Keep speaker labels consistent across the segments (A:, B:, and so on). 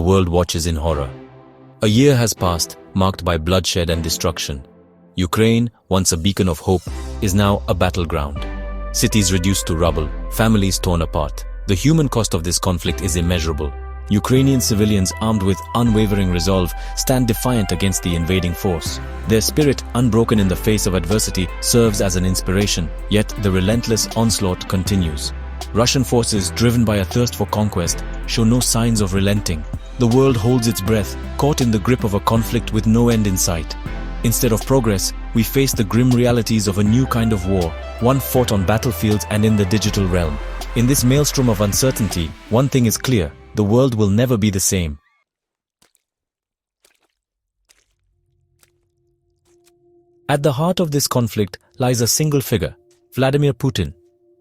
A: the world watches in horror. A year has passed, marked by bloodshed and destruction. Ukraine, once a beacon of hope, is now a battleground. Cities reduced to rubble, families torn apart. The human cost of this conflict is immeasurable. Ukrainian civilians, armed with unwavering resolve, stand defiant against the invading force. Their spirit, unbroken in the face of adversity, serves as an inspiration, yet the relentless onslaught continues. Russian forces, driven by a thirst for conquest, show no signs of relenting. The world holds its breath, caught in the grip of a conflict with no end in sight. Instead of progress, we face the grim realities of a new kind of war, one fought on battlefields and in the digital realm. In this maelstrom of uncertainty, one thing is clear: the world will never be the same. At the heart of this conflict lies a single figure, Vladimir Putin.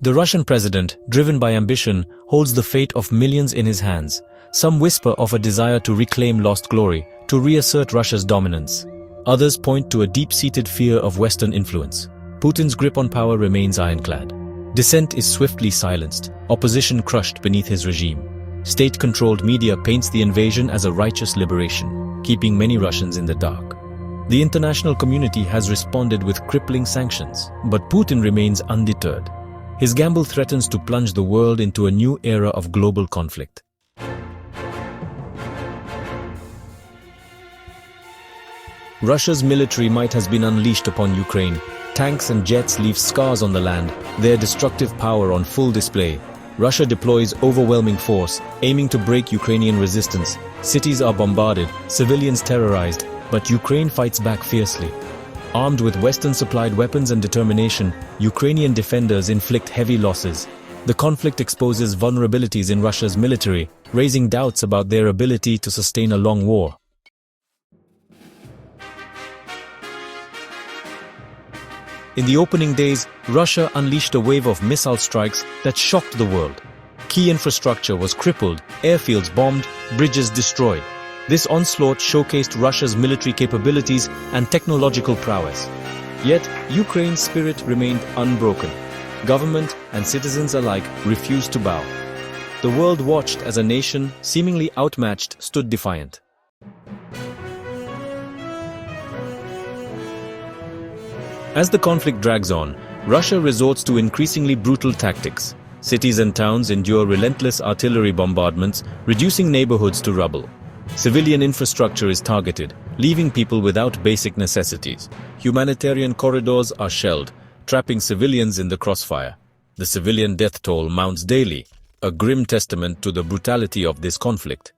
A: The Russian president, driven by ambition, holds the fate of millions in his hands. Some whisper of a desire to reclaim lost glory, to reassert Russia's dominance. Others point to a deep-seated fear of Western influence. Putin's grip on power remains ironclad. Dissent is swiftly silenced, opposition crushed beneath his regime. State-controlled media paints the invasion as a righteous liberation, keeping many Russians in the dark. The international community has responded with crippling sanctions, but Putin remains undeterred. His gamble threatens to plunge the world into a new era of global conflict. Russia's military might has been unleashed upon Ukraine. Tanks and jets leave scars on the land, their destructive power on full display. Russia deploys overwhelming force, aiming to break Ukrainian resistance. Cities are bombarded, civilians terrorized, but Ukraine fights back fiercely. Armed with Western-supplied weapons and determination, Ukrainian defenders inflict heavy losses. The conflict exposes vulnerabilities in Russia's military, raising doubts about their ability to sustain a long war. In the opening days, Russia unleashed a wave of missile strikes that shocked the world. Key infrastructure was crippled, airfields bombed, bridges destroyed. This onslaught showcased Russia's military capabilities and technological prowess. Yet, Ukraine's spirit remained unbroken. Government and citizens alike refused to bow. The world watched as a nation, seemingly outmatched, stood defiant. As the conflict drags on, Russia resorts to increasingly brutal tactics. Cities and towns endure relentless artillery bombardments, reducing neighborhoods to rubble. Civilian infrastructure is targeted, leaving people without basic necessities. Humanitarian corridors are shelled, trapping civilians in the crossfire. The civilian death toll mounts daily, a grim testament to the brutality of this conflict.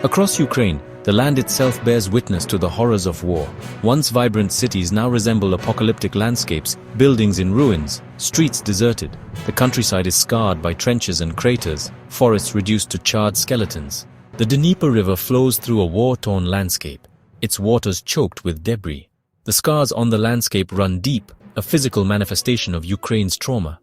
A: Across Ukraine, the land itself bears witness to the horrors of war. Once vibrant cities now resemble apocalyptic landscapes, buildings in ruins, streets deserted. The countryside is scarred by trenches and craters, forests reduced to charred skeletons. The Dnieper River flows through a war-torn landscape, its waters choked with debris. The scars on the landscape run deep, a physical manifestation of Ukraine's trauma.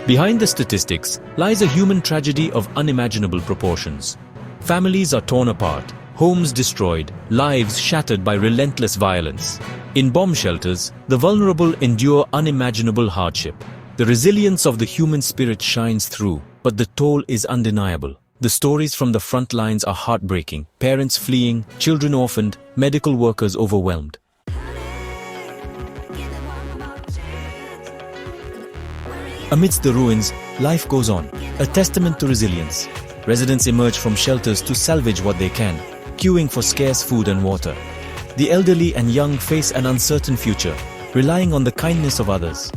A: Behind the statistics lies a human tragedy of unimaginable proportions. Families are torn apart, homes destroyed, lives shattered by relentless violence. In bomb shelters, the vulnerable endure unimaginable hardship. The resilience of the human spirit shines through, but the toll is undeniable. The stories from the front lines are heartbreaking: parents fleeing, children orphaned, medical workers overwhelmed. Amidst the ruins, life goes on, a testament to resilience. Residents emerge from shelters to salvage what they can, queuing for scarce food and water. The elderly and young face an uncertain future, relying on the kindness of others.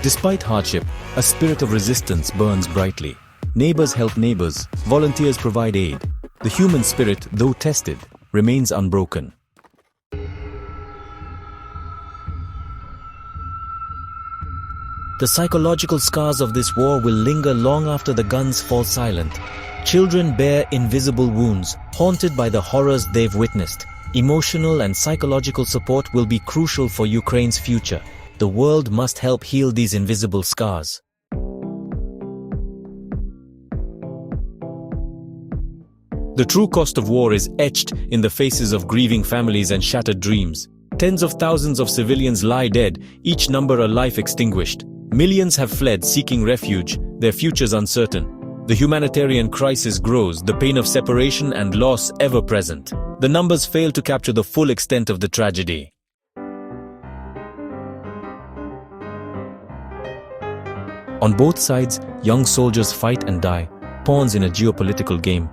A: Despite hardship, a spirit of resistance burns brightly. Neighbors help neighbors, volunteers provide aid. The human spirit, though tested, remains unbroken. The psychological scars of this war will linger long after the guns fall silent. Children bear invisible wounds, haunted by the horrors they've witnessed. Emotional and psychological support will be crucial for Ukraine's future. The world must help heal these invisible scars. The true cost of war is etched in the faces of grieving families and shattered dreams. Tens of thousands of civilians lie dead, each number a life extinguished. Millions have fled seeking refuge, their futures uncertain. The humanitarian crisis grows, the pain of separation and loss ever present. The numbers fail to capture the full extent of the tragedy. On both sides, young soldiers fight and die, pawns in a geopolitical game.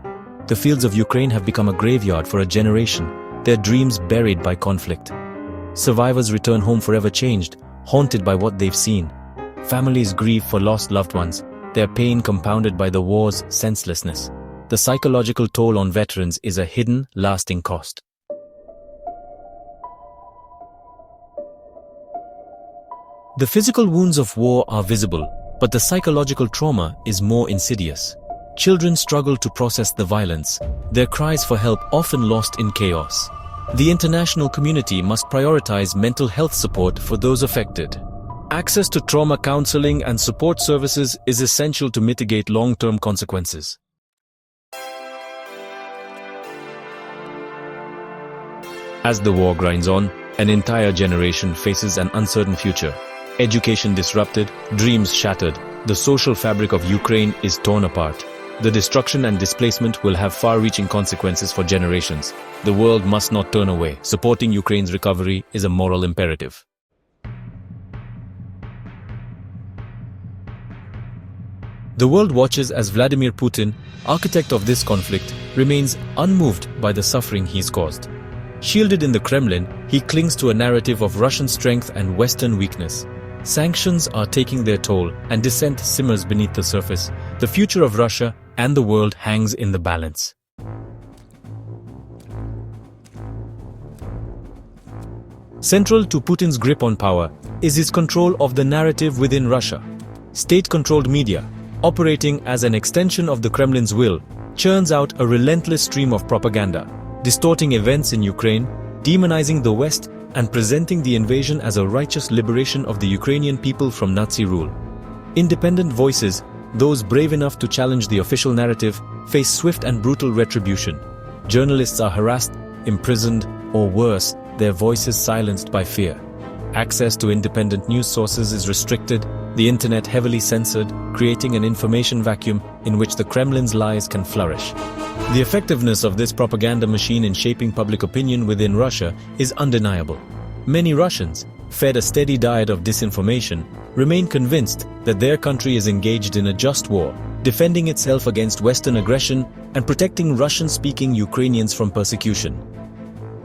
A: The fields of Ukraine have become a graveyard for a generation, their dreams buried by conflict. Survivors return home forever changed, haunted by what they've seen. Families grieve for lost loved ones, their pain compounded by the war's senselessness. The psychological toll on veterans is a hidden, lasting cost. The physical wounds of war are visible, but the psychological trauma is more insidious. Children struggle to process the violence, their cries for help often lost in chaos. The international community must prioritize mental health support for those affected. Access to trauma counseling and support services is essential to mitigate long-term consequences. As the war grinds on, an entire generation faces an uncertain future. Education disrupted, dreams shattered, the social fabric of Ukraine is torn apart. The destruction and displacement will have far-reaching consequences for generations. The world must not turn away. Supporting Ukraine's recovery is a moral imperative. The world watches as Vladimir Putin, architect of this conflict, remains unmoved by the suffering he's caused. Shielded in the Kremlin, he clings to a narrative of Russian strength and Western weakness. Sanctions are taking their toll, and dissent simmers beneath the surface. The future of Russia and the world hangs in the balance. Central to Putin's grip on power is his control of the narrative within Russia. State-controlled media, operating as an extension of the Kremlin's will, churns out a relentless stream of propaganda, distorting events in Ukraine, demonizing the West, and presenting the invasion as a righteous liberation of the Ukrainian people from Nazi rule. Independent voices, those brave enough to challenge the official narrative, face swift and brutal retribution. Journalists are harassed, imprisoned, or worse, their voices silenced by fear. Access to independent news sources is restricted, the internet heavily censored, creating an information vacuum in which the Kremlin's lies can flourish. The effectiveness of this propaganda machine in shaping public opinion within Russia is undeniable. Many Russians, fed a steady diet of disinformation, remain convinced that their country is engaged in a just war, defending itself against Western aggression and protecting Russian-speaking Ukrainians from persecution.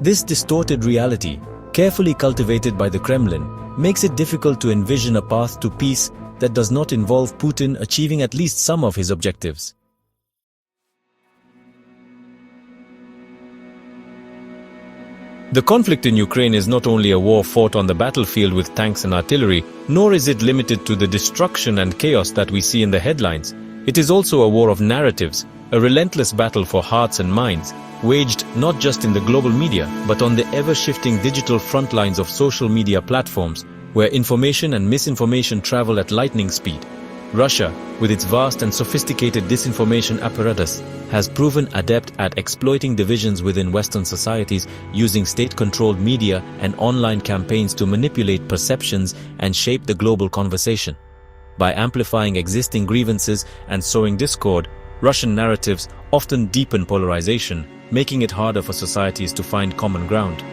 A: This distorted reality, carefully cultivated by the Kremlin, makes it difficult to envision a path to peace that does not involve Putin achieving at least some of his objectives. The conflict in Ukraine is not only a war fought on the battlefield with tanks and artillery, nor is it limited to the destruction and chaos that we see in the headlines. It is also a war of narratives, a relentless battle for hearts and minds, waged not just in the global media, but on the ever-shifting digital front lines of social media platforms, where information and misinformation travel at lightning speed. Russia, with its vast and sophisticated disinformation apparatus, has proven adept at exploiting divisions within Western societies, using state-controlled media and online campaigns to manipulate perceptions and shape the global conversation. By amplifying existing grievances and sowing discord, Russian narratives often deepen polarization, making it harder for societies to find common ground.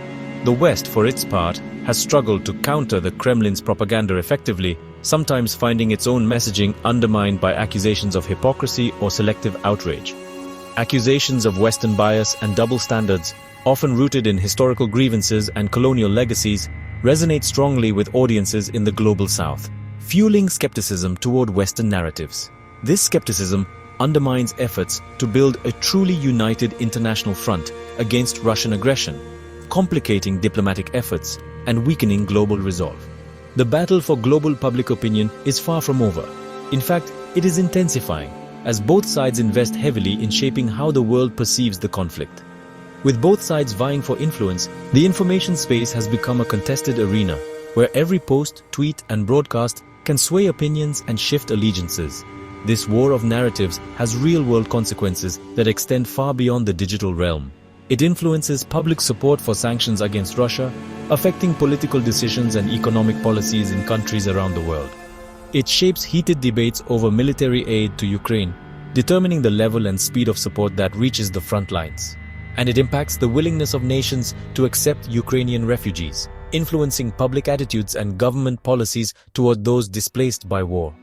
A: The West, for its part, has struggled to counter the Kremlin's propaganda effectively, sometimes finding its own messaging undermined by accusations of hypocrisy or selective outrage. Accusations of Western bias and double standards, often rooted in historical grievances and colonial legacies, resonate strongly with audiences in the global South, fueling skepticism toward Western narratives. This skepticism undermines efforts to build a truly united international front against Russian aggression, complicating diplomatic efforts and weakening global resolve. The battle for global public opinion is far from over. In fact, it is intensifying, as both sides invest heavily in shaping how the world perceives the conflict. With both sides vying for influence, the information space has become a contested arena, where every post, tweet, and broadcast can sway opinions and shift allegiances. This war of narratives has real-world consequences that extend far beyond the digital realm. It influences public support for sanctions against Russia, affecting political decisions and economic policies in countries around the world. It shapes heated debates over military aid to Ukraine, determining the level and speed of support that reaches the front lines. And it impacts the willingness of nations to accept Ukrainian refugees, influencing public attitudes and government policies toward those displaced by war.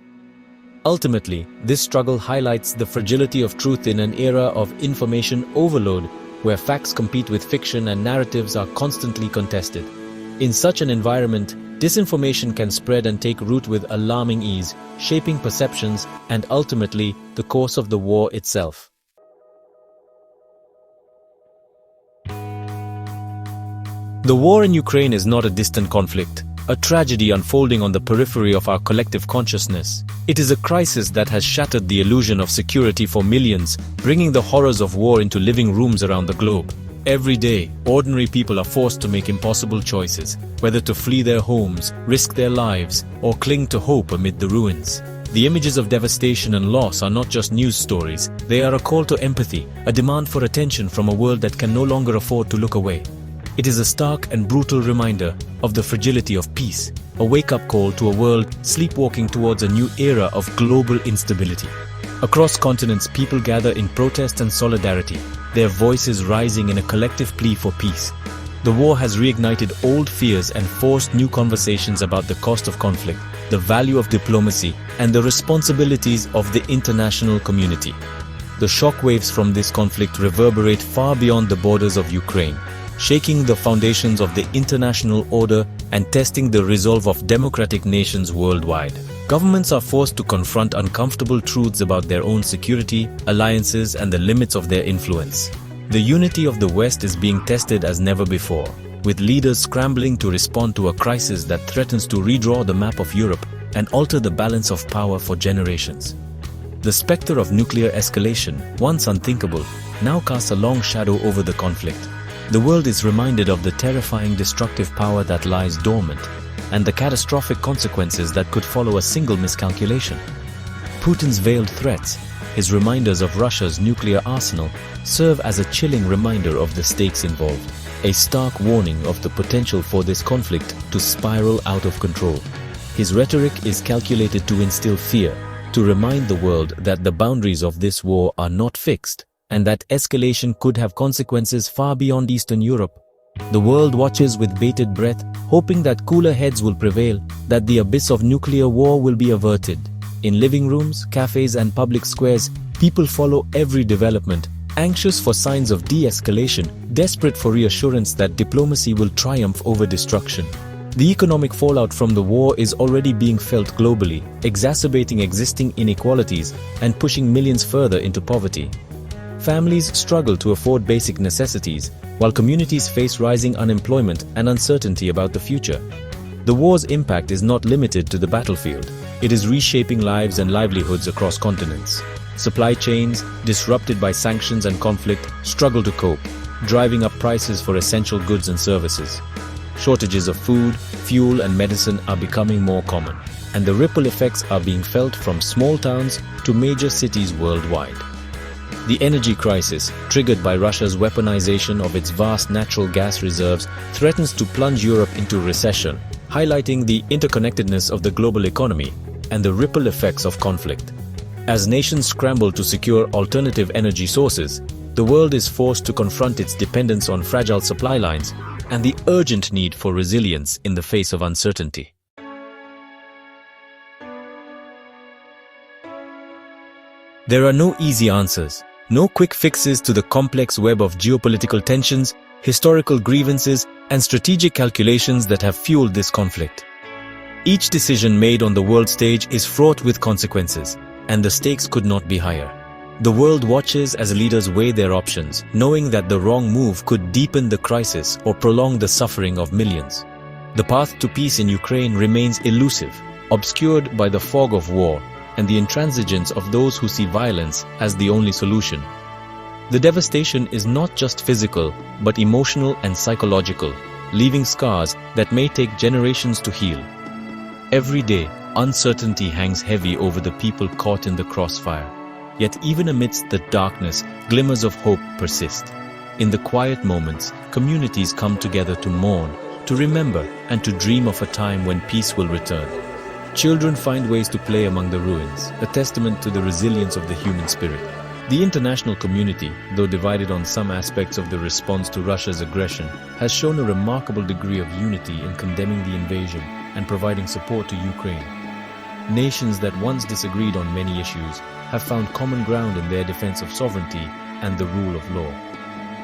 A: Ultimately, this struggle highlights the fragility of truth in an era of information overload, where facts compete with fiction and narratives are constantly contested. In such an environment, disinformation can spread and take root with alarming ease, shaping perceptions and ultimately the course of the war itself. The war in Ukraine is not a distant conflict, a tragedy unfolding on the periphery of our collective consciousness. It is a crisis that has shattered the illusion of security for millions, bringing the horrors of war into living rooms around the globe. Every day, ordinary people are forced to make impossible choices, whether to flee their homes, risk their lives, or cling to hope amid the ruins. The images of devastation and loss are not just news stories, they are a call to empathy, a demand for attention from a world that can no longer afford to look away. It is a stark and brutal reminder of the fragility of peace, a wake-up call to a world sleepwalking towards a new era of global instability. Across continents, people gather in protest and solidarity, their voices rising in a collective plea for peace. The war has reignited old fears and forced new conversations about the cost of conflict, the value of diplomacy, and the responsibilities of the international community. The shockwaves from this conflict reverberate far beyond the borders of Ukraine, shaking the foundations of the international order and testing the resolve of democratic nations worldwide. Governments are forced to confront uncomfortable truths about their own security, alliances, and the limits of their influence. The unity of the West is being tested as never before, with leaders scrambling to respond to a crisis that threatens to redraw the map of Europe and alter the balance of power for generations. The specter of nuclear escalation, once unthinkable, now casts a long shadow over the conflict. The world is reminded of the terrifying destructive power that lies dormant and the catastrophic consequences that could follow a single miscalculation. Putin's veiled threats, his reminders of Russia's nuclear arsenal, serve as a chilling reminder of the stakes involved, a stark warning of the potential for this conflict to spiral out of control. His rhetoric is calculated to instill fear, to remind the world that the boundaries of this war are not fixed, and that escalation could have consequences far beyond Eastern Europe. The world watches with bated breath, hoping that cooler heads will prevail, that the abyss of nuclear war will be averted. In living rooms, cafes, and public squares, people follow every development, anxious for signs of de-escalation, desperate for reassurance that diplomacy will triumph over destruction. The economic fallout from the war is already being felt globally, exacerbating existing inequalities and pushing millions further into poverty. Families struggle to afford basic necessities, while communities face rising unemployment and uncertainty about the future. The war's impact is not limited to the battlefield. It is reshaping lives and livelihoods across continents. Supply chains, disrupted by sanctions and conflict, struggle to cope, driving up prices for essential goods and services. Shortages of food, fuel, and medicine are becoming more common, and the ripple effects are being felt from small towns to major cities worldwide. The energy crisis, triggered by Russia's weaponization of its vast natural gas reserves, threatens to plunge Europe into recession, highlighting the interconnectedness of the global economy and the ripple effects of conflict. As nations scramble to secure alternative energy sources, the world is forced to confront its dependence on fragile supply lines and the urgent need for resilience in the face of uncertainty. There are no easy answers. No quick fixes to the complex web of geopolitical tensions, historical grievances, and strategic calculations that have fueled this conflict. Each decision made on the world stage is fraught with consequences, and the stakes could not be higher. The world watches as leaders weigh their options, knowing that the wrong move could deepen the crisis or prolong the suffering of millions. The path to peace in Ukraine remains elusive, obscured by the fog of war and the intransigence of those who see violence as the only solution. The devastation is not just physical, but emotional and psychological, leaving scars that may take generations to heal. Every day, uncertainty hangs heavy over the people caught in the crossfire. Yet even amidst the darkness, glimmers of hope persist. In the quiet moments, communities come together to mourn, to remember, and to dream of a time when peace will return. Children find ways to play among the ruins, a testament to the resilience of the human spirit. The international community, though divided on some aspects of the response to Russia's aggression, has shown a remarkable degree of unity in condemning the invasion and providing support to Ukraine. Nations that once disagreed on many issues have found common ground in their defense of sovereignty and the rule of law.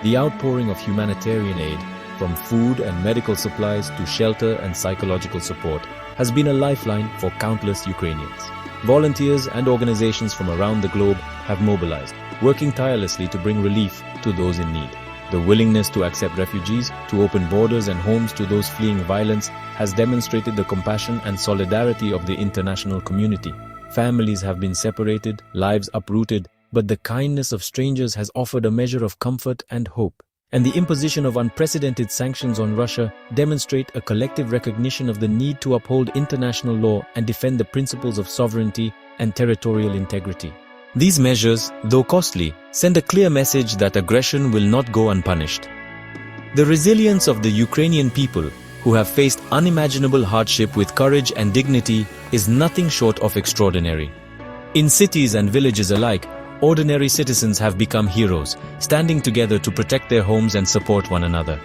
A: The outpouring of humanitarian aid, from food and medical supplies to shelter and psychological support, has been a lifeline for countless Ukrainians. Volunteers and organizations from around the globe have mobilized, working tirelessly to bring relief to those in need. The willingness to accept refugees, to open borders and homes to those fleeing violence, has demonstrated the compassion and solidarity of the international community. Families have been separated, lives uprooted, but the kindness of strangers has offered a measure of comfort and hope. And the imposition of unprecedented sanctions on Russia demonstrate a collective recognition of the need to uphold international law and defend the principles of sovereignty and territorial integrity. These measures, though costly, send a clear message that aggression will not go unpunished. The resilience of the Ukrainian people, who have faced unimaginable hardship with courage and dignity, is nothing short of extraordinary. In cities and villages alike, ordinary citizens have become heroes, standing together to protect their homes and support one another.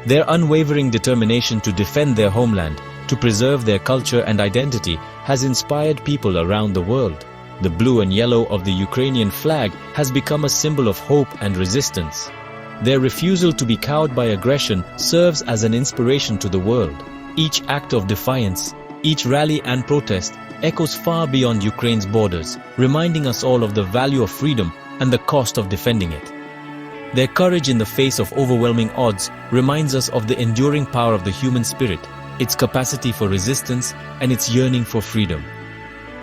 A: Their unwavering determination to defend their homeland, to preserve their culture and identity, has inspired people around the world. The blue and yellow of the Ukrainian flag has become a symbol of hope and resistance. Their refusal to be cowed by aggression serves as an inspiration to the world. Each act of defiance, each rally and protest echoes far beyond Ukraine's borders, reminding us all of the value of freedom and the cost of defending it. Their courage in the face of overwhelming odds reminds us of the enduring power of the human spirit, its capacity for resistance, and its yearning for freedom.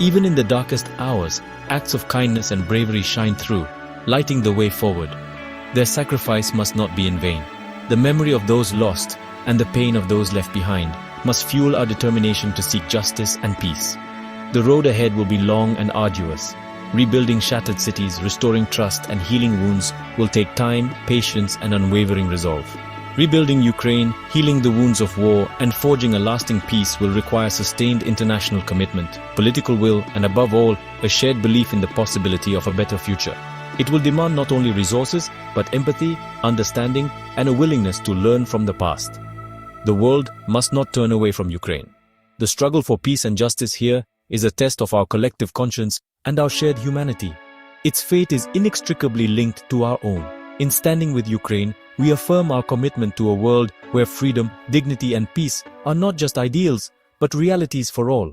A: Even in the darkest hours, acts of kindness and bravery shine through, lighting the way forward. Their sacrifice must not be in vain. The memory of those lost and the pain of those left behind must fuel our determination to seek justice and peace. The road ahead will be long and arduous. Rebuilding shattered cities, restoring trust, and healing wounds will take time, patience, and unwavering resolve. Rebuilding Ukraine, healing the wounds of war, and forging a lasting peace will require sustained international commitment, political will, and above all, a shared belief in the possibility of a better future. It will demand not only resources, but empathy, understanding, and a willingness to learn from the past. The world must not turn away from Ukraine. The struggle for peace and justice here is a test of our collective conscience and our shared humanity. Its fate is inextricably linked to our own. In standing with Ukraine, we affirm our commitment to a world where freedom, dignity, and peace are not just ideals, but realities for all.